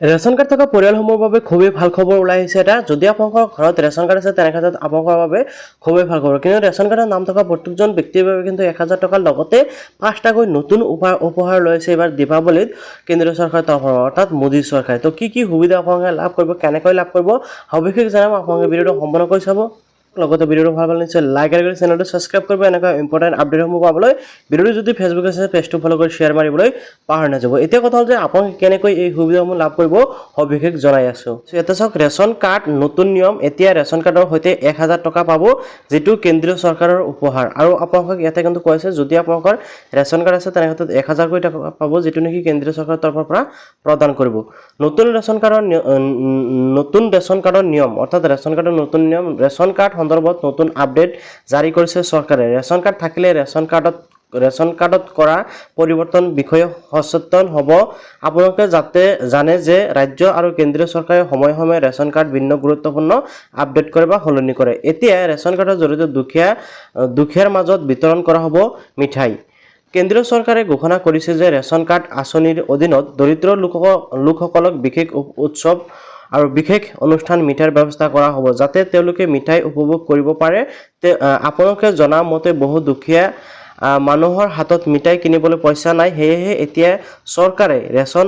Ration card থকা পৰিয়ালসমূহৰ বাবে খুবেই ভাল খবৰ ওলাই আহিছে এটা। যদি আপোনালোকৰ ঘৰত ৰেচন কাৰ্ড আছে তেনে ক্ষেত্ৰত আপোনালোকৰ বাবে খুবেই ভাল খবৰ। কিন্তু ৰেচন কাৰ্ডৰ নাম থকা প্ৰত্যেকজন ব্যক্তিৰ বাবে কিন্তু 1000 টকাৰ লগতে 5টাকৈ নতুন উপহাৰ লৈছে এইবাৰ দীপাৱলীত কেন্দ্ৰীয় চৰকাৰৰ তৰফৰ পৰা, অৰ্থাৎ মোদী চৰকাৰে। তো কি সুবিধা আপোনালোকে লাভ কৰিব, কেনেকৈ লাভ কৰিব, সবিশেষ জানাম। আপোনালোকে ভিডিঅ'টো সম্পূৰ্ণকৈ চাব। লগতে ভিডিঅ'টো ভাল পালে নিশ্চয় লাইক আৰু চেনেলটো ছাবস্ক্ৰাইব কৰিব এনেকুৱা ইম্পৰ্টেণ্ট আপডেটসমূহ পাবলৈ। ভিডিঅ'টো যদি ফেচবুক আছে পেজটো ফ'ল' কৰি শ্বেয়াৰ মাৰিবলৈ পাহৰি নাযাব। এতিয়া কথা হ'ল যে আপোনালোকে কেনেকৈ এই সুবিধাসমূহ লাভ কৰিব সবিশেষ জনাই আছোঁ। এতিয়া চাওক, ৰেচন কাৰ্ড নতুন নিয়ম। এতিয়া ৰেচন কাৰ্ডৰ সৈতে 1000 টকা পাব, যিটো কেন্দ্ৰীয় চৰকাৰৰ উপহাৰ। আৰু আপোনালোকক ইয়াতে কিন্তু কৈ আছে, যদি আপোনালোকৰ ৰেচন কাৰ্ড আছে তেনেক্ষেত্ৰত 1000কৈ টকা পাব, যিটো নেকি কেন্দ্ৰীয় চৰকাৰৰ তৰফৰ পৰা প্ৰদান কৰিব। নতুন ৰেচন কাৰ্ডৰ নিয়ম, অৰ্থাৎ ৰেচন কাৰ্ডৰ নতুন নিয়ম। ৰেচন কাৰ্ড সন্দৰ্ভত নতুন আপডেট জাৰি কৰিছে চৰকাৰে। ৰেচন কাৰ্ড থাকিলে ৰেচন কাৰ্ডত কৰা পৰিৱৰ্তন বিষয়ে সচেতন হ'ব। আপোনালোকে যাতে জানে যে ৰাজ্য আৰু কেন্দ্ৰীয় চৰকাৰে সময়ে সময়ে ৰেচন কাৰ্ড ভিন্ন গুৰুত্বপূৰ্ণ আপডেট কৰে বা সলনি কৰে। এতিয়া ৰেচন কাৰ্ডৰ জৰিয়তে দুখীয়াৰ মাজত বিতৰণ কৰা হ'ব মিঠাই। কেন্দ্ৰীয় চৰকাৰে ঘোষণা কৰিছে যে ৰেচন কাৰ্ড আঁচনিৰ অধীনত দৰিদ্ৰ লোকসকলক বিশেষ উৎসৱ আৰু বিশেষ অনুষ্ঠান মিঠাইৰ ব্যৱস্থা কৰা হ'ব, যাতে তেওঁলোকে মিঠাই উপভোগ কৰিব পাৰে। আপোনালোকে জনা মতে বহু দুখীয়া মানুহৰ হাতত মিঠাই কিনিবলৈ পইচা নাই। সেয়েহে এতিয়া চৰকাৰে ৰেচন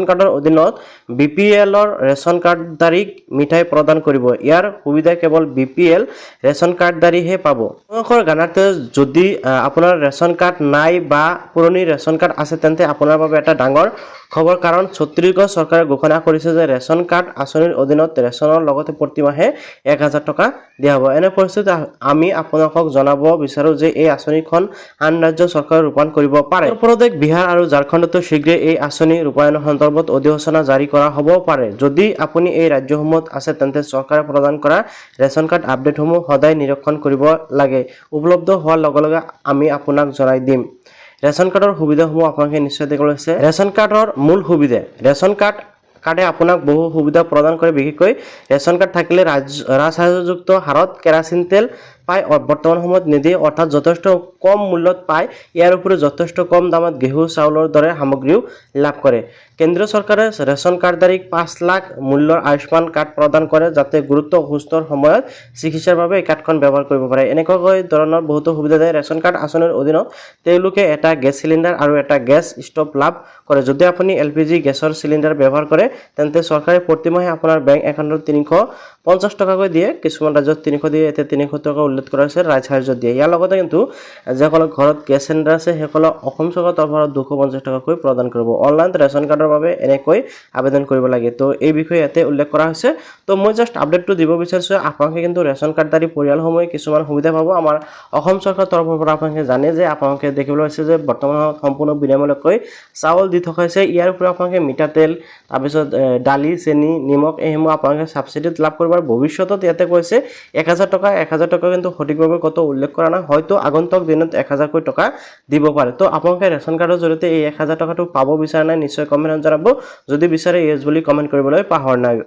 কাৰ্ডৰ অধীনত BPLৰ ৰেচন কাৰ্ডধাৰীক মিঠাই প্ৰদান কৰিব। ইয়াৰ সুবিধা কেৱল BPL ৰেচন কাৰ্ডধাৰীহে পাব। আপোনালোকৰ জানাতে, যদি আপোনাৰ ৰেচন কাৰ্ড নাই বা পুৰণি ৰেচন কাৰ্ড আছে তেন্তে আপোনাৰ বাবে এটা ডাঙৰ খবৰ, কাৰণ ছত্তীশগড় চৰকাৰে ঘোষণা কৰিছে যে ৰেচন কাৰ্ড আঁচনিৰ অধীনত ৰেচনৰ লগতে প্ৰতি মাহে 1000 টকা দিয়া হ'ব। এনে পৰিস্থিতিত আমি আপোনালোকক জনাব বিচাৰোঁ যে এই আঁচনিখন আন ৰাজ্য চৰকাৰে ৰূপায়ণ কৰিব পাৰে। উত্তৰ প্ৰদেশ, বিহাৰ আৰু ঝাৰখণ্ডতো শীঘ্ৰে এই আঁচনি ৰূপায়ণৰ সন্দৰ্ভত অধিসূচনা জাৰি কৰা হ'ব পাৰে। যদি আপুনি এই ৰাজ্যসমূহত আছে তেন্তে চৰকাৰে প্ৰদান কৰা ৰেচন কাৰ্ড আপডেটসমূহ সদায় নিৰীক্ষণ কৰিব লাগে। উপলব্ধ হোৱাৰ লগে লগে আমি আপোনাক জনাই দিম। ৰেচন কাৰ্ডৰ সুবিধাসমূহ আপোনালোকে নিশ্চয় দেখা লৈছে। ৰেচন কাৰ্ডৰ মূল সুবিধা। ৰেচন কাৰ্ডে আপোনাক বহু সুবিধা প্ৰদান কৰে। বিশেষকৈ ৰেচন কাৰ্ড থাকিলে ৰাজসাহায্যযুক্ত হাৰত কেৰাচিন তেল পায় বৰ্তমান সময়ত নিদিয়ে, অৰ্থাৎ যথেষ্ট কম মূল্যত পায়। ইয়াৰ উপৰি যথেষ্ট কম দামত ঘেঁহু চাউলৰ দৰে সামগ্ৰীও লাভ কৰে। কেন্দ্ৰীয় চৰকাৰে ৰেচন কাৰ্ডধাৰীক 5 লাখ মূল্যৰ আয়ুষ্মান কাৰ্ড প্ৰদান কৰে, যাতে গুৰুতৰ অসুস্থৰ সময়ত চিকিৎসাৰ বাবে এই কাৰ্ডখন ব্যৱহাৰ কৰিব পাৰে। এনেকুৱাকৈ ধৰণৰ বহুতো সুবিধা দিয়ে। ৰেচন কাৰ্ড আঁচনিৰ অধীনত তেওঁলোকে এটা গেছ চিলিণ্ডাৰ আৰু এটা গেছ ষ্ট'ভ লাভ কৰে। যদি আপুনি LPG গেছৰ চিলিণ্ডাৰ ব্যৱহাৰ কৰে তেন্তে চৰকাৰে প্ৰতিমাহে আপোনাৰ বেংক একাউণ্টত 350 টকাকৈ দিয়ে। কিছুমান ৰাজ্যত 300 দিয়ে, এতিয়া 300 টকা উল্লেখ কৰা হৈছে ৰাজসাহায্য দিয়ে। ইয়াৰ লগতে কিন্তু যিসকলৰ ঘৰত গেছ চিলিণ্ডাৰ আছে সেইসকলক অসম চৰকাৰৰ তৰফৰ 250 টকাকৈ প্ৰদান কৰিব। অনলাইন ৰেচন কাৰ্ডৰ বাবে এনেকৈ আবেদন কৰিব লাগে। তো এই বিষয়ে ইয়াতে উল্লেখ কৰা হৈছে। তো মই জাষ্ট আপডেটটো দিব বিচাৰিছোঁ। আপোনালোকে কিন্তু ৰেচন কাৰ্ডধাৰী পৰিয়ালসমূহে কিছুমান সুবিধা পাব। আমাৰ অসম চৰকাৰৰ তৰফৰ পৰা আপোনালোকে জানে যে আপোনালোকে দেখিবলৈ পাইছে যে বৰ্তমানত সম্পূৰ্ণ বিনামূলীয়াকৈ চাউল দি থকা হৈছে। ইয়াৰ উপৰি আপোনালোকে মিঠাতেল, তাৰপিছত দালি, চেনি, নিমখ এইসমূহ আপোনালোকে ছাবচিডিত লাভ কৰিব। আৰু ভৱিষ্যতত ইয়াতে কৈছে 1000 টকা কিন্তু সঠিকভাৱে কত উল্লেখ কৰা নাই। হয়তো আগন্তুক দিনত 1000কৈ টকা দিব পাৰে। তো আপোনালোকে ৰেচন কাৰ্ডৰ জৰিয়তে এই 1000 টকাটো পাব বিচাৰে নাই, নিশ্চয় কমেণ্টত জনাব। যদি বিচাৰে ইয়েছ বুলি কমেণ্ট কৰিবলৈ পাহৰা নাই।